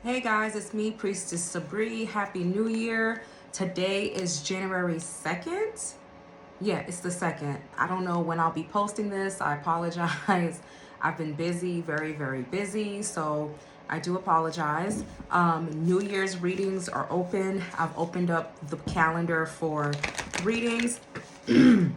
Hey guys, it's me, Priestess Sabri. Happy New Year. Today is January 2nd. Yeah, it's the 2nd. I don't know when I'll be posting this. I apologize. I've been busy, very, very busy. So I do apologize. New Year's readings are open. I've opened up the calendar for readings. And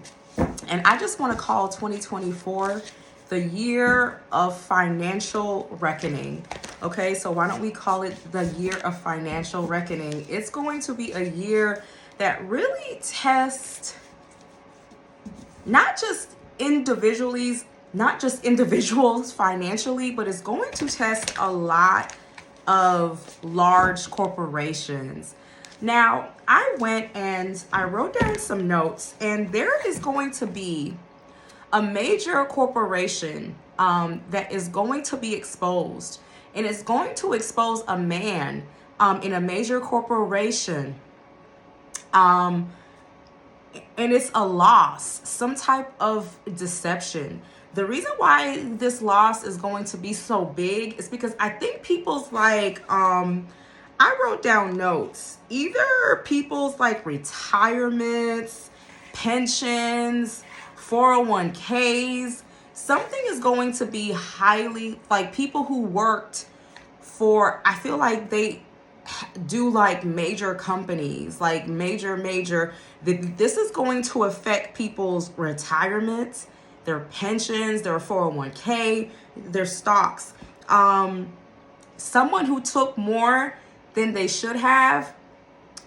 I just want to call 2024 the year of financial reckoning. Okay, so why don't we call it the year of financial reckoning? It's going to be a year that really tests not just individuals financially, but it's going to test a lot of large corporations. Now, I went and I wrote down some notes, and there is going to be a major corporation that is going to be exposed, and it's going to expose a man in a major corporation. And it's a loss, some type of deception. The reason why this loss is going to be so big is because I think people's I wrote down notes, either people's like retirements, pensions, 401ks, something is going to be highly, like people who worked for, I feel like they do like major companies, like major, this is going to affect people's retirement, their pensions, their 401k, their stocks. Someone who took more than they should have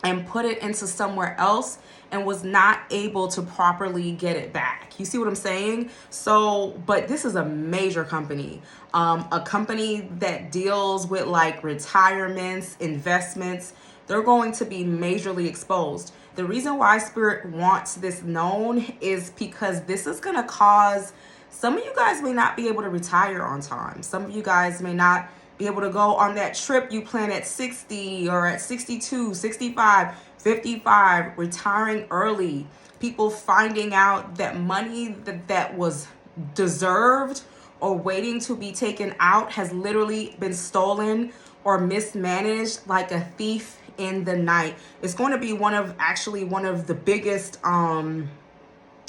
and put it into somewhere else and was not able to properly get it back. You see what I'm saying? So, but this is a major company, a company that deals with like retirements, investments. They're going to be majorly exposed. The reason why Spirit wants this known is because this is going to cause some of you guys may not be able to retire on time. Some of you guys may not be able to go on that trip you plan at 60 or at 62, 65, 55, retiring early. People finding out that money that was deserved or waiting to be taken out has literally been stolen or mismanaged like a thief in the night. It's going to be one of the biggest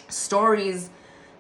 stories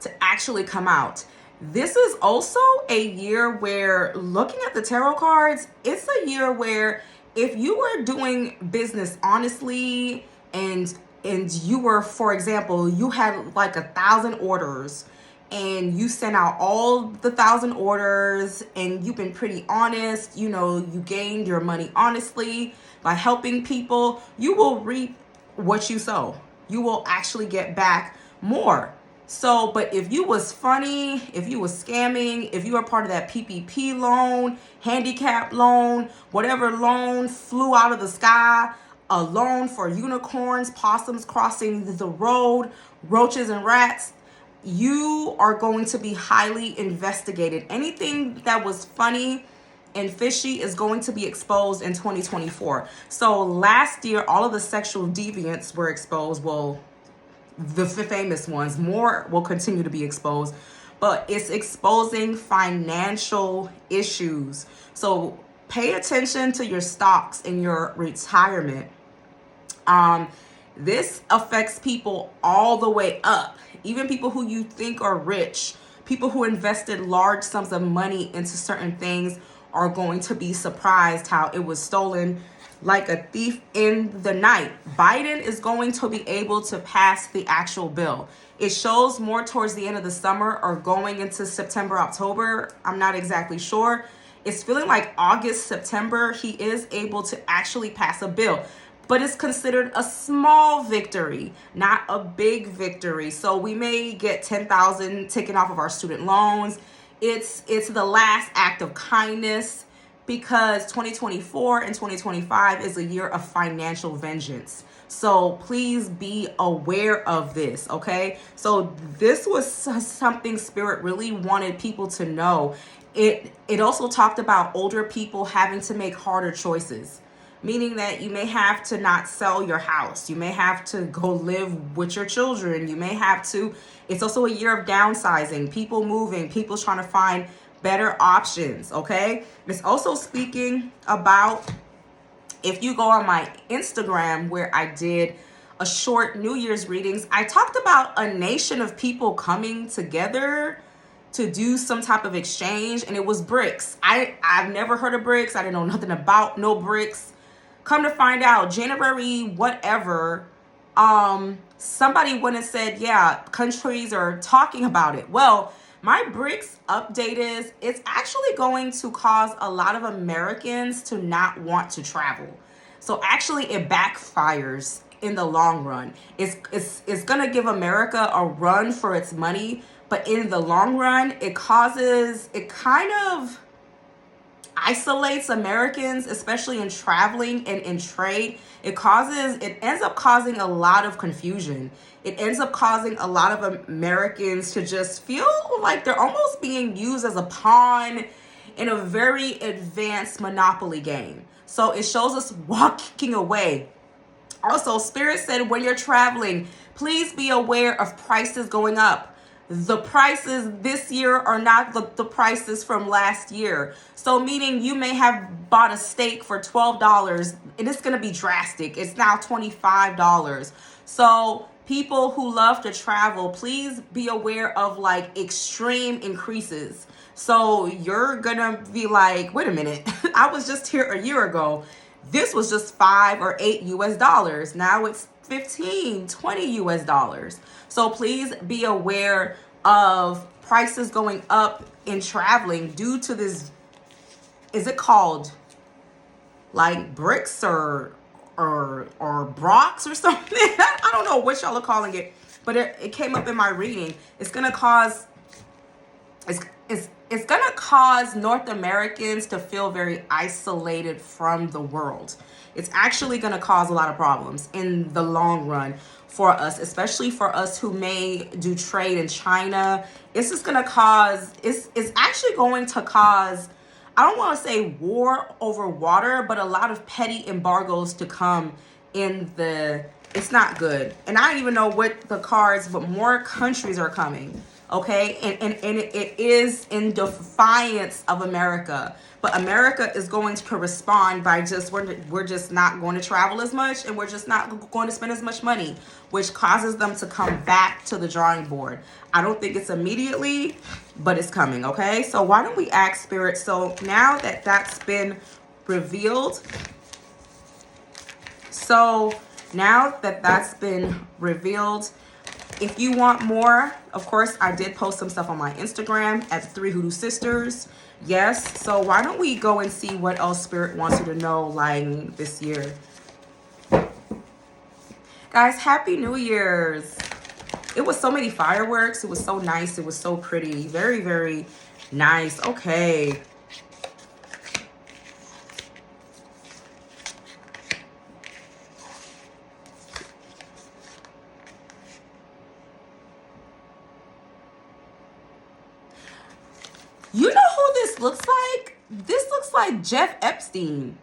to actually come out. This is also a year where, looking at the tarot cards, it's a year where if you were doing business honestly and you were, for example, you had like 1,000 orders and you sent out all the 1,000 orders and you've been pretty honest, you gained your money honestly by helping people, you will reap what you sow. You will actually get back more. So, but if you was funny, if you was scamming, if you were part of that PPP loan, handicap loan, whatever loan flew out of the sky, a loan for unicorns, possums crossing the road, roaches and rats, you are going to be highly investigated. Anything that was funny and fishy is going to be exposed in 2024. So last year, all of the sexual deviants were exposed. Well, the famous ones, more will continue to be exposed, but it's exposing financial issues. So pay attention to your stocks and your retirement. This affects people all the way up, even people who you think are rich, people who invested large sums of money into certain things are going to be surprised how it was stolen like a thief in the night. Biden is going to be able to pass the actual bill. It shows more towards the end of the summer or going into September, October. I'm not exactly sure. It's feeling like August, September, he is able to actually pass a bill. But it's considered a small victory, not a big victory. So we may get 10,000 taken off of our student loans. It's the last act of kindness, because 2024 and 2025 is a year of financial vengeance. So please be aware of this, okay? So this was something Spirit really wanted people to know. It also talked about older people having to make harder choices, meaning that you may have to not sell your house. You may have to go live with your children. You may have to, it's also a year of downsizing, people moving, people trying to find better options, okay? It's also speaking about, if you go on my Instagram where I did a short New Year's readings, I talked about a nation of people coming together to do some type of exchange, and it was BRICS. I've never heard of BRICS. I didn't know nothing about no BRICS. Come to find out, January whatever, somebody went and said, yeah, countries are talking about it. Well, my BRICS update is, it's actually going to cause a lot of Americans to not want to travel. So actually it backfires in the long run. It's going to give America a run for its money, but in the long run, it kind of isolates Americans, especially in traveling and in trade. It ends up causing a lot of confusion. It ends up causing a lot of Americans to just feel like they're almost being used as a pawn in a very advanced Monopoly game. So it shows us walking away. Also, Spirit said, when you're traveling, please be aware of prices going up. The prices this year are not the prices from last year. So meaning you may have bought a steak for $12 and it's going to be drastic. It's now $25. So people who love to travel, please be aware of like extreme increases. So you're going to be like, wait a minute, I was just here a year ago. This was just $5 or $8 US. Now it's 15, 20 US dollars. So please be aware of prices going up in traveling due to this. Is it called like BRICS or Brox or something? I don't know what y'all are calling it, but it came up in my reading. It's gonna cause North Americans to feel very isolated from the world. It's actually going to cause a lot of problems in the long run for us, especially for us who may do trade in China. It's just going to cause, it's actually going to cause, I don't want to say war over water, but a lot of petty embargoes to come it's not good. And I don't even know what the cards, but more countries are coming. Okay, and it is in defiance of America, but America is going to respond by we're just not going to travel as much, and we're just not going to spend as much money, which causes them to come back to the drawing board. I don't think it's immediately, but it's coming. Okay, so why don't we ask Spirit? So now that that's been revealed, if you want more, of course, I did post some stuff on my Instagram at the 3 Hoodoo Sisters. Yes. So why don't we go and see what else Spirit wants you to know like this year. Guys, Happy New Year's. It was so many fireworks. It was so nice. It was so pretty. Very, very nice. Okay. You know who this looks like? This looks like Jeff Epstein,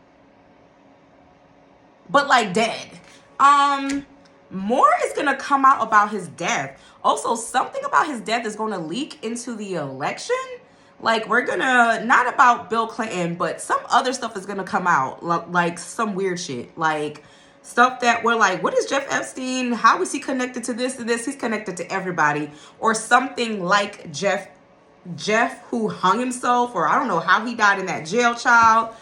but like dead. More is gonna come out about his death. Also, something about his death is gonna leak into the election. Like, we're gonna, not about Bill Clinton, but some other stuff is gonna come out, like some weird shit, like stuff that we're like, what is Jeff Epstein? How is he connected to this and this? He's connected to everybody, or something like Jeff who hung himself, or I don't know how he died in that jail, child.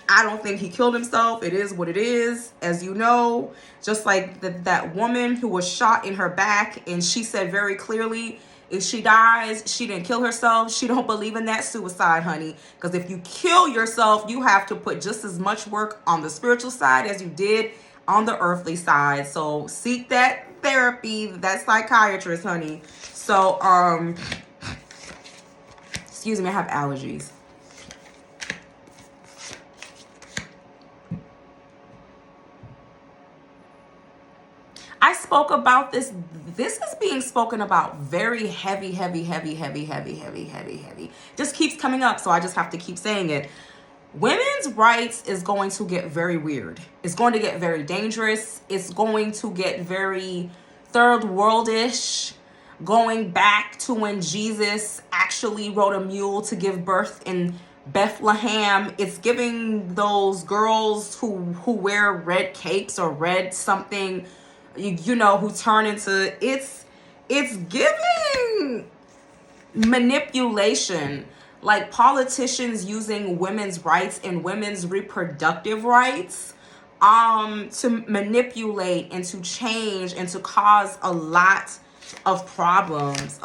I don't think he killed himself. It is what it is, as you know. Just like that woman who was shot in her back, and she said very clearly, if she dies, she didn't kill herself. She don't believe in that suicide, honey. Because if you kill yourself, you have to put just as much work on the spiritual side as you did on the earthly side. So seek that therapy, that psychiatrist, honey. So, excuse me, I have allergies. I spoke about this. This is being spoken about very heavy. Just keeps coming up, so I just have to keep saying it. Women's rights is going to get very weird. It's going to get very dangerous. It's going to get very third worldish. going back to when Jesus actually rode a mule to give birth in Bethlehem. It's giving those girls who wear red capes or red something, who turn into, it's giving manipulation, like politicians using women's rights and women's reproductive rights to manipulate and to change and to cause a lot of problems.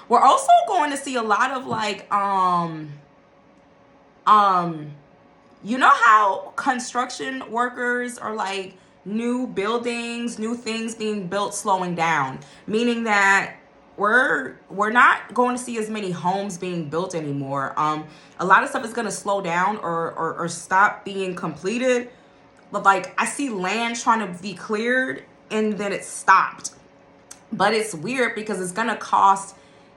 We're also going to see a lot of like you know how construction workers are like new buildings, new things being built slowing down, meaning that we're not going to see as many homes being built anymore. A lot of stuff is going to slow down or stop being completed. But like I see land trying to be cleared and then it stopped. But it's weird because it's going to cost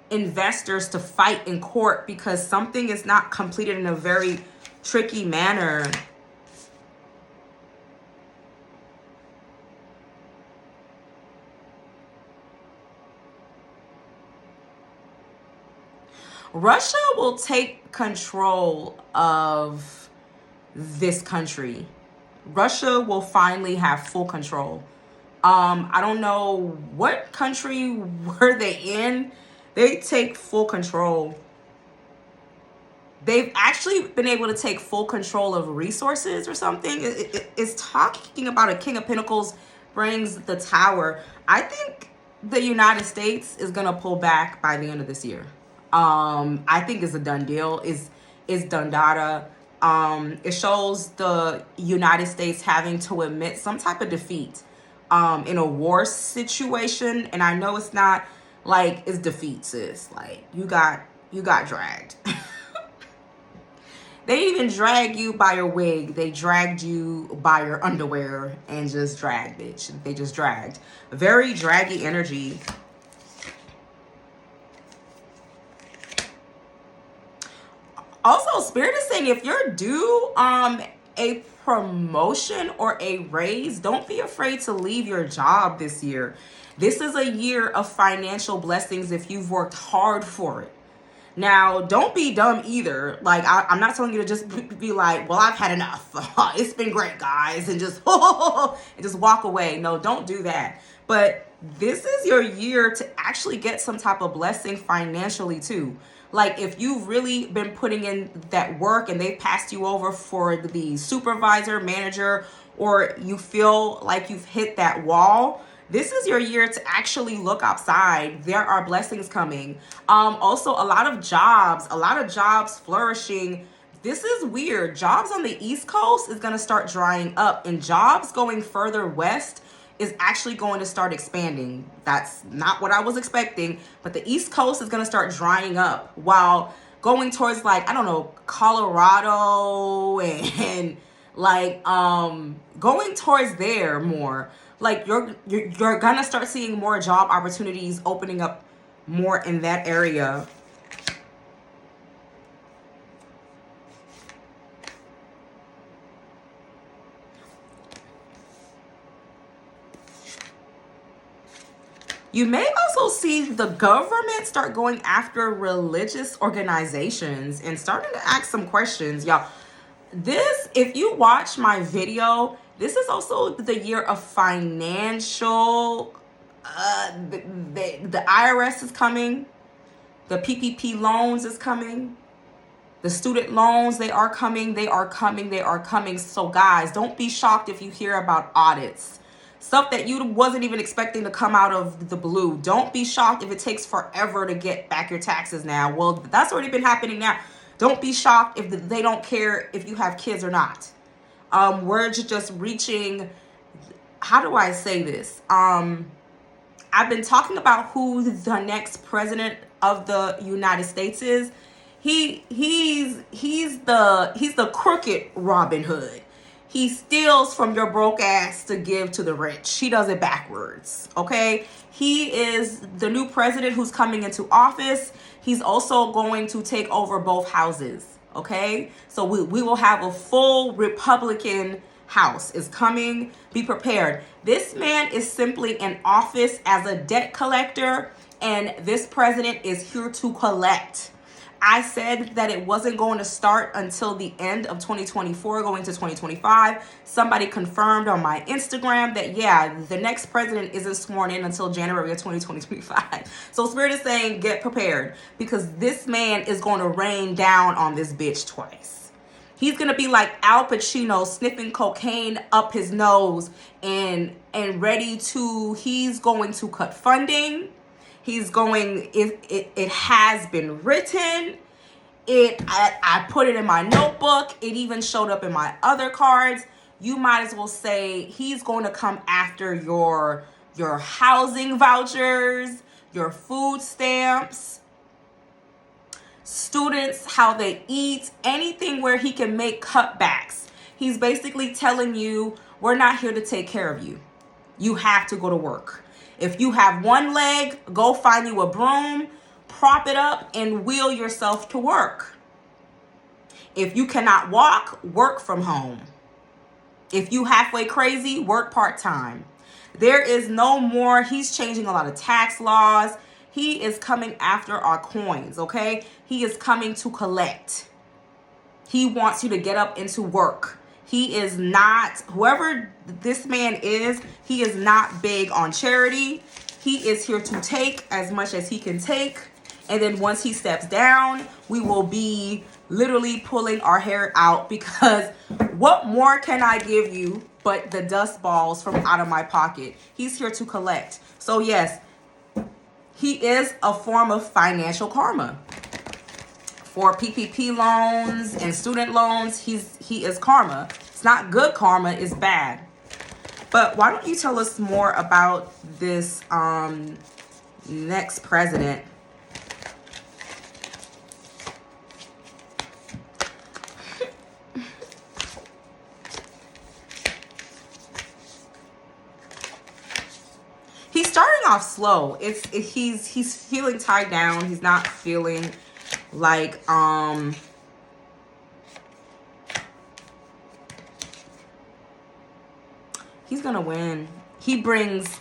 investors to fight in court because something is not completed in a very tricky manner. Russia will take control of this country. Russia will finally have full control. I don't know what country were they in. They take full control. They've actually been able to take full control of resources or something. It's talking about a King of Pentacles brings the Tower. I think the United States is going to pull back by the end of this year. I think it's a done deal. It's done data. It shows the United States having to admit some type of defeat in a war situation. And I know it's not like it's defeat, sis. Like you got dragged. They didn't even drag you by your wig. They dragged you by your underwear and just dragged, bitch. They just dragged. Very draggy energy. Also, Spirit is saying if you're due a promotion or a raise, don't be afraid to leave your job this year. This is a year of financial blessings if you've worked hard for it. Now, don't be dumb either. Like, I'm not telling you to just be like, well, I've had enough. It's been great, guys. And just, and just walk away. No, don't do that. But this is your year to actually get some type of blessing financially too. Like if you've really been putting in that work and they passed you over for the supervisor, manager, or you feel like you've hit that wall, this is your year to actually look outside. There are blessings coming. Also, a lot of jobs flourishing. This is weird. Jobs on the East Coast is going to start drying up, and jobs going further west is actually going to start expanding. That's not what I was expecting, but the East Coast is going to start drying up while going towards like, I don't know, Colorado and like going towards there more. Like you're gonna start seeing more job opportunities opening up more in that area. You may also see the government start going after religious organizations and starting to ask some questions. Y'all, this, if you watch my video, this is also the year of financial, the IRS is coming, the PPP loans is coming, the student loans, they are coming. So guys, don't be shocked if you hear about audits. Stuff that you wasn't even expecting to come out of the blue. Don't be shocked if it takes forever to get back your taxes now. Well, that's already been happening now. Don't be shocked if they don't care if you have kids or not. We're just reaching, how do I say this? I've been talking about who the next president of the United States is. He's the crooked Robin Hood. He steals from your broke ass to give to the rich. He does it backwards, okay? He is the new president who's coming into office. He's also going to take over both houses, okay? So we will have a full Republican house is coming. Be prepared. This man is simply in office as a debt collector, and this president is here to collect. I said that it wasn't going to start until the end of 2024, going to 2025. Somebody confirmed on my Instagram that, yeah, the next president isn't sworn in until January of 2025. So Spirit is saying, get prepared, because this man is going to rain down on this bitch twice. He's going to be like Al Pacino sniffing cocaine up his nose and ready to, he's going to cut funding. He's going, it has been written. I put it in my notebook. It even showed up in my other cards. You might as well say he's going to come after your housing vouchers, your food stamps, students, how they eat, anything where he can make cutbacks. He's basically telling you, we're not here to take care of you. You have to go to work. If you have one leg, go find you a broom, prop it up, and wheel yourself to work. If you cannot walk, work from home. If you halfway crazy, work part-time. There is no more. He's changing a lot of tax laws. He is coming after our coins, okay? He is coming to collect. He wants you to get up and to work. He is not, whoever this man is, he is not big on charity. He is here to take as much as he can take. And then once he steps down, we will be literally pulling our hair out, because what more can I give you but the dust balls from out of my pocket? He's here to collect. So yes, he is a form of financial karma. For PPP loans and student loans, he is karma. It's not good karma, it's bad. But why don't you tell us more about this next president? He's starting off slow. He's feeling tied down. He's not feeling like he's gonna win. He brings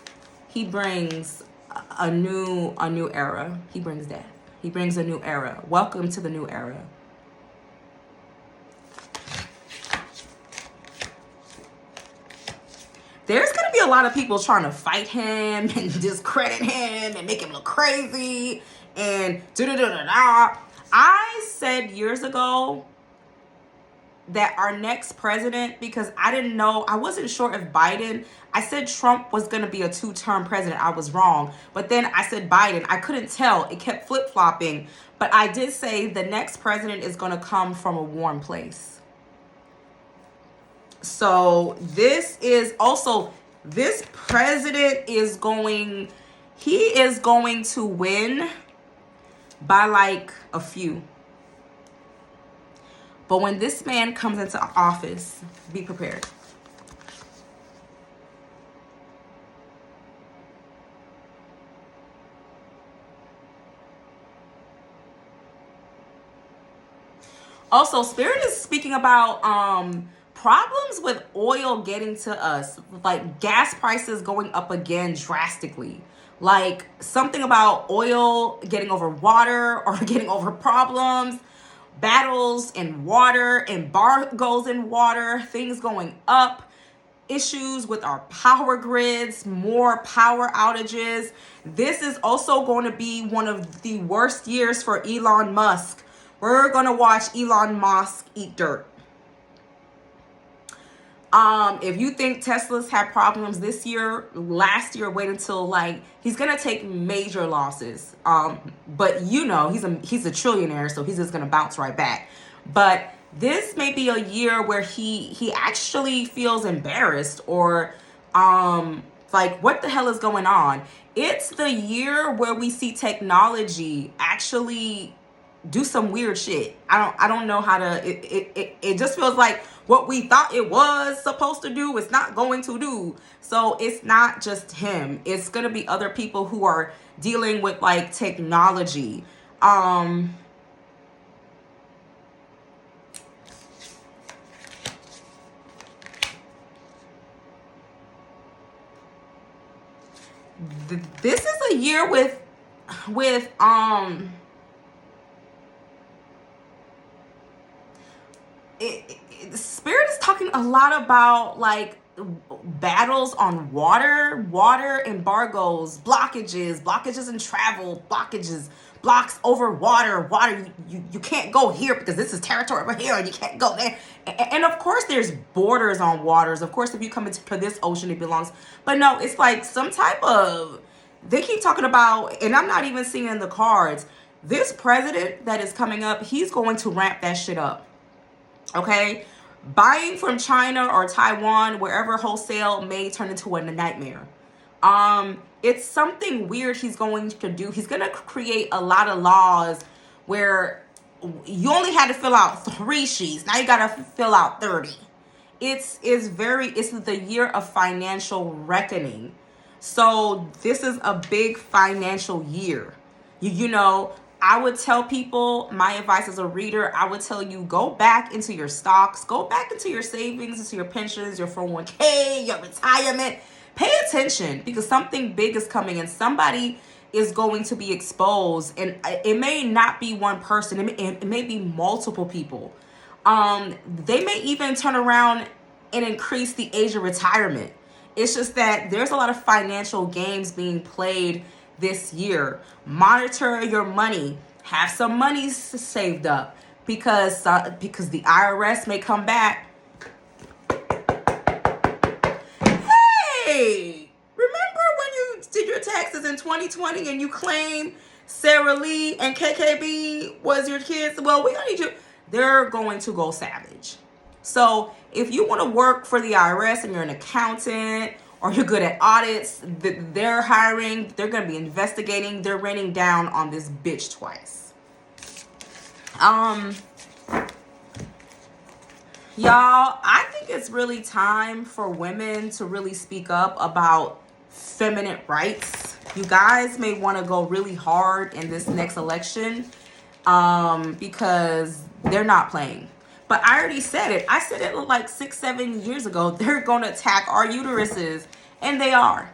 a new era. He brings death. He brings a new era. Welcome to the new era. There's going to be a lot of people trying to fight him and discredit him and make him look crazy and da-da-da-da-da. I said years ago that our next president, because I didn't know, I wasn't sure if Biden, I said Trump was going to be a 2-term president. I was wrong. But then I said Biden. I couldn't tell. It kept flip-flopping. But I did say the next president is going to come from a warm place. So this is also, this president is going, he is going to win by like a few. But when this man comes into office, be prepared. Also, Spirit is speaking about problems with oil getting to us, like gas prices going up again drastically, like something about oil getting over water or getting over problems, battles in water, embargoes in water, things going up, issues with our power grids, more power outages. This is also going to be one of the worst years for Elon Musk. We're going to watch Elon Musk eat dirt. If you think Tesla's had problems this year, last year, wait until like, he's going to take major losses. But you know, he's a trillionaire, so he's just going to bounce right back. But this may be a year where he actually feels embarrassed or, like, what the hell is going on? It's the year where we see technology actually do some weird shit. I don't know how to, it just feels like what we thought it was supposed to do, it's not going to do. So it's not just him. It's going to be other people who are dealing with like technology. This is a year with the Spirit is talking a lot about like battles on water embargoes, blockages in travel, blocks over water. You can't go here because this is territory over here, and you can't go there. And of course, there's borders on waters. Of course, if you come into this ocean, it belongs. But no, it's like some type of. They keep talking about, and I'm not even seeing in the cards. This president that is coming up, he's going to ramp that shit up. Okay? Buying from China or Taiwan, wherever wholesale, may turn into a nightmare. It's something weird he's going to do. He's going to create a lot of laws where you only had to fill out 3 sheets. Now you got to fill out 30. It's the year of financial reckoning. So this is a big financial year. You know, I would tell people, my advice as a reader, I would tell you, go back into your stocks, go back into your savings, into your pensions, your 401k, your retirement. Pay attention, because something big is coming and somebody is going to be exposed. And it may not be one person. It may be multiple people. They may even turn around and increase the age of retirement. It's just that there's a lot of financial games being played this year. Monitor your money. Have some money saved up, because the IRS may come back. Hey, remember when you did your taxes in 2020 and you claimed Sarah Lee and KKB was your kids? Well, we're gonna need you. They're going to go savage. So if you want to work for the IRS and you're an accountant, or you're good at audits, they're hiring, they're going to be investigating, they're raining down on this bitch twice. Y'all, I think it's really time for women to really speak up about feminine rights. You guys may want to go really hard in this next election, because they're not playing. But I already said it. I said it like 6-7 years ago. They're going to attack our uteruses, and they are.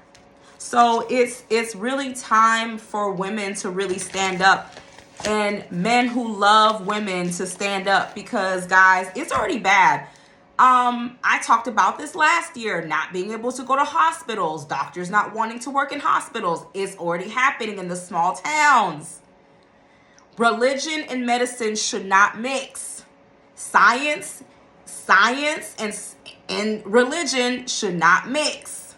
So it's really time for women to really stand up, and men who love women to stand up, because guys, it's already bad. I talked about this last year, not being able to go to hospitals, doctors not wanting to work in hospitals. It's already happening in the small towns. Religion and medicine should not mix. Science and religion should not mix.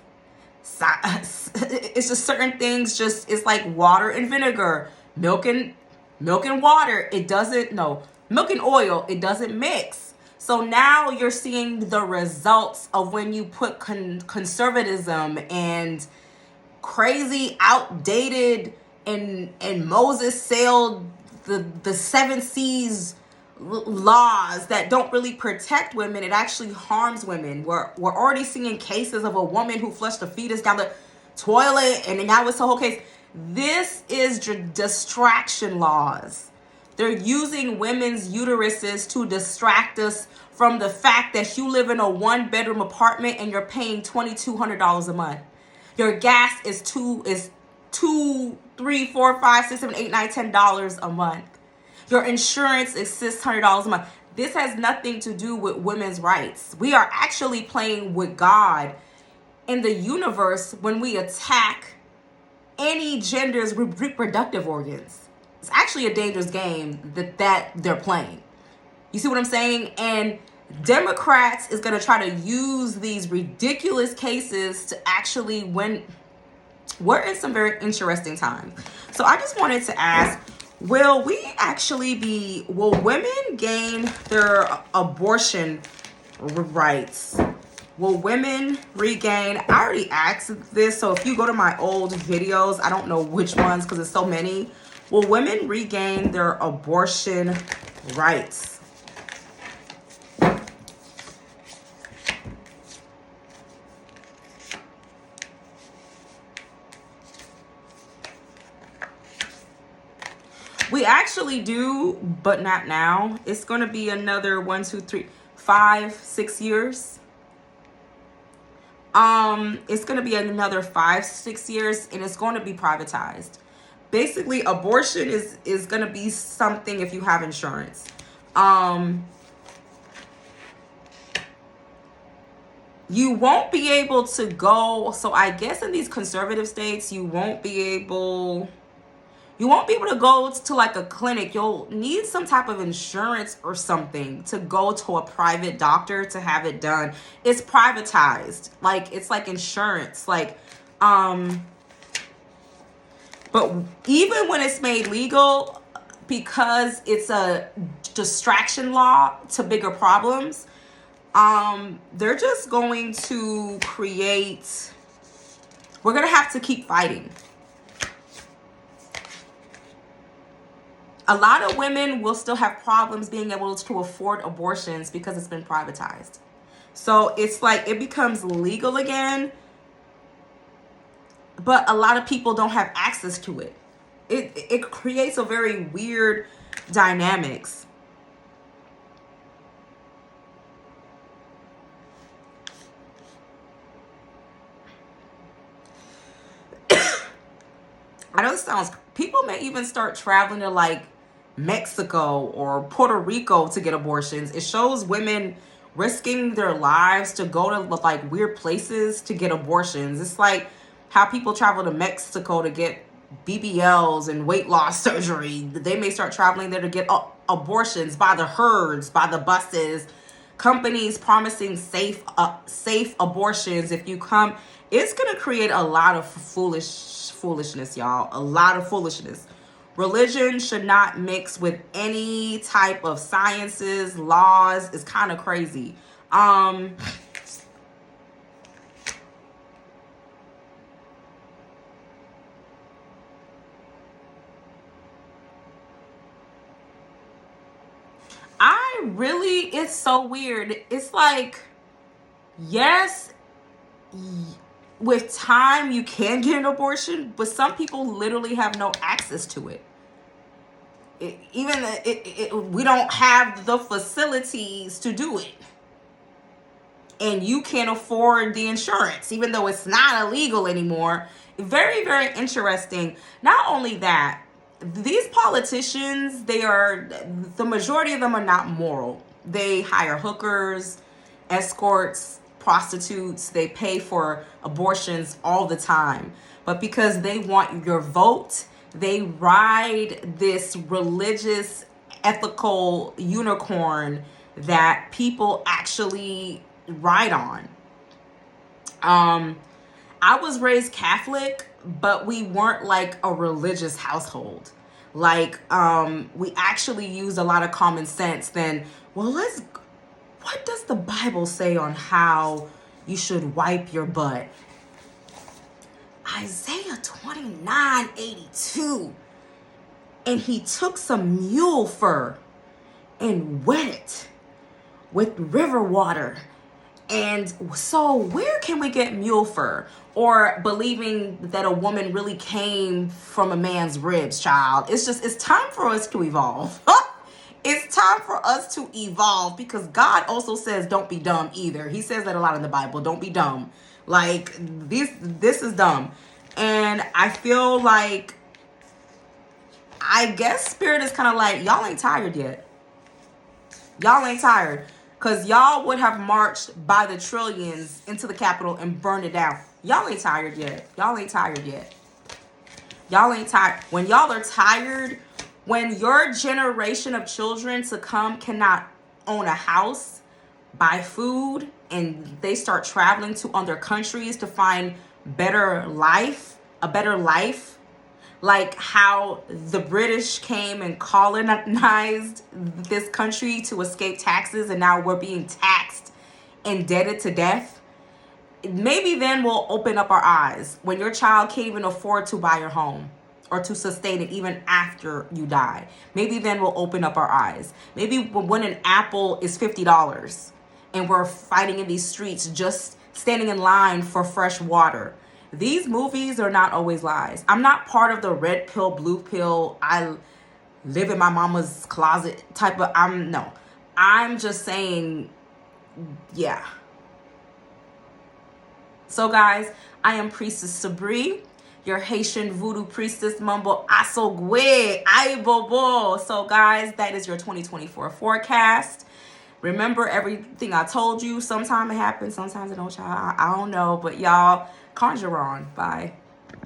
It's just certain things, just it's like water and vinegar, milk and water. It doesn't, no, milk and oil, it doesn't mix. So now you're seeing the results of when you put conservatism and crazy, outdated, and Moses sailed the 7 seas laws that don't really protect women. It actually harms women. We're already seeing cases of a woman who flushed a fetus down the toilet, and now it's a whole case. This is distraction laws. They're using women's uteruses to distract us from the fact that you live in a 1-bedroom apartment and you're paying $2,200 a month. Your gas is $2, $3, $4, $5, $6, $7, $8, $9, $10 a month. Your insurance is $600 a month. This has nothing to do with women's rights. We are actually playing with God in the universe when we attack any gender's reproductive organs. It's actually a dangerous game that they're playing. You see what I'm saying? And Democrats is going to try to use these ridiculous cases to actually win. We're in some very interesting times. So I just wanted to ask, will women gain their abortion rights? Will women regain? I already asked this, so if you go to my old videos, I don't know which ones because there's so many. Will women regain their abortion rights? We actually do, but not now. It's going to be another 1, 2, 3, 5, 6 years. It's going to be another 5, 6 years, and it's going to be privatized. Basically, abortion is going to be something if you have insurance. You won't be able to go. So I guess in these conservative states, you won't be able to go to like a clinic. You'll need some type of insurance or something to go to a private doctor to have it done. It's privatized. Like, it's like insurance. Like, but even when it's made legal, because it's a distraction law to bigger problems, they're just going to create, we're going to have to keep fighting. A lot of women will still have problems being able to afford abortions because it's been privatized. So it's like it becomes legal again, but a lot of people don't have access to it. It creates a very weird dynamics. I know this sounds, people may even start traveling to like Mexico or Puerto Rico to get abortions. It shows women risking their lives to go to like weird places to get abortions. It's like how people travel to Mexico to get BBLs and weight loss surgery. They may start traveling there to get abortions by the herds, by the buses. Companies promising safe abortions if you come. It's gonna create a lot of foolishness, y'all. A lot of foolishness. Religion should not mix with any type of sciences, laws. It's kind of crazy. It's so weird. It's like, yes, with time you can get an abortion, but some people literally have no access to it. We don't have the facilities to do it, and you can't afford the insurance, even though it's not illegal anymore. Very, very interesting. Not only that, these politicians, the majority of them are not moral. They hire hookers, escorts, prostitutes. They pay for abortions all the time. But because they want your vote, they ride this religious, ethical unicorn that people actually ride on. I was raised Catholic, but we weren't like a religious household. Like, we actually used a lot of common sense. Then, what does the Bible say on how you should wipe your butt? Isaiah 29:82. And he took some mule fur and wet it with river water. And so where can we get mule fur? Or believing that a woman really came from a man's ribs, child. It's time for us to evolve. It's time for us to evolve, because God also says don't be dumb either. He says that a lot in the Bible. Don't be dumb. Like, this is dumb. And I feel like, I guess Spirit is kind of like, y'all ain't tired yet. Y'all ain't tired. Because y'all would have marched by the trillions into the Capitol and burned it down. Y'all ain't tired yet. Y'all ain't tired yet. Y'all ain't tired. When y'all are tired, when your generation of children to come cannot own a house, buy food, and they start traveling to other countries to find a better life, like how the British came and colonized this country to escape taxes, and now we're being taxed, indebted to death. Maybe then we'll open up our eyes when your child can't even afford to buy your home or to sustain it even after you die. Maybe then we'll open up our eyes. Maybe when an apple is $50 and we're fighting in these streets, just standing in line for fresh water. These movies are not always lies. I'm not part of the red pill, blue pill. live in my mama's closet type of, no. I'm just saying, yeah. So guys, I am Priestess Sabri, your Haitian voodoo priestess, mumbo asogwe, ay bobo. So guys, that is your 2024 forecast. Remember everything I told you. Sometimes it happens, sometimes it don't, child. I don't know, but y'all, conjure on. Bye.